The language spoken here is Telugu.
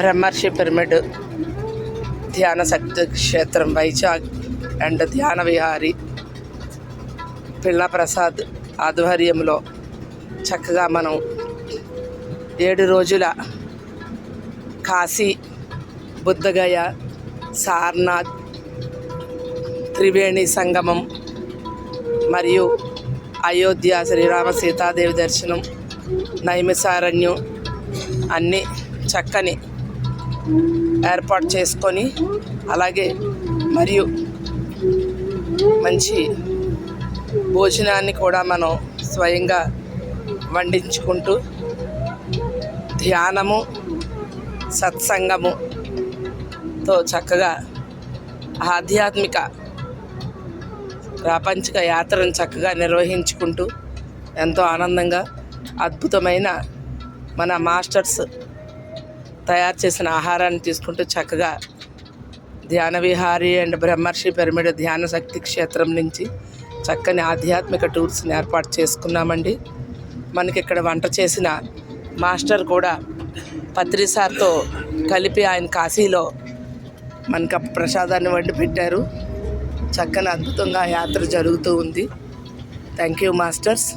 బ్రహ్మర్షి పిరమిడ్ ధ్యాన శక్తి క్షేత్రం వైజాగ్ అండ్ ధ్యాన విహారీ పిల్ల ప్రసాద్ ఆధ్వర్యంలో చక్కగా మనం 7 రోజుల కాశీ, బుద్ధగయ, సారనాథ్, త్రివేణి సంగమం మరియు అయోధ్య శ్రీరామ సీతాదేవి దర్శనం, నైమిసారణ్యం అన్నీ చక్కని ఏర్పాటు చేసుకొని, అలాగే మరియు మంచి భోజనాన్ని కూడా మనం స్వయంగా వండించుకుంటూ ధ్యానము, సత్సంగముతో చక్కగా ఆధ్యాత్మిక ప్రాపంచిక యాత్రను చక్కగా నిర్వహించుకుంటూ ఎంతో ఆనందంగా అద్భుతమైన మన మాస్టర్స్ తయారు చేసిన ఆహారాన్ని తీసుకుంటూ చక్కగా ధ్యాన విహారీ అండ్ బ్రహ్మర్షి పిరమిడ్ ధ్యాన శక్తి క్షేత్రం నుంచి చక్కని ఆధ్యాత్మిక టూర్స్ని ఏర్పాటు చేసుకున్నామండి. మనకి ఇక్కడ వంట చేసిన మాస్టర్ కూడా పత్రి సార్తో కలిపి ఆయన కాశీలో మనకు ప్రసాదాన్ని వండి పెట్టారు. చక్కని అద్భుతంగా యాత్ర జరుగుతూ ఉంది. Thank you masters.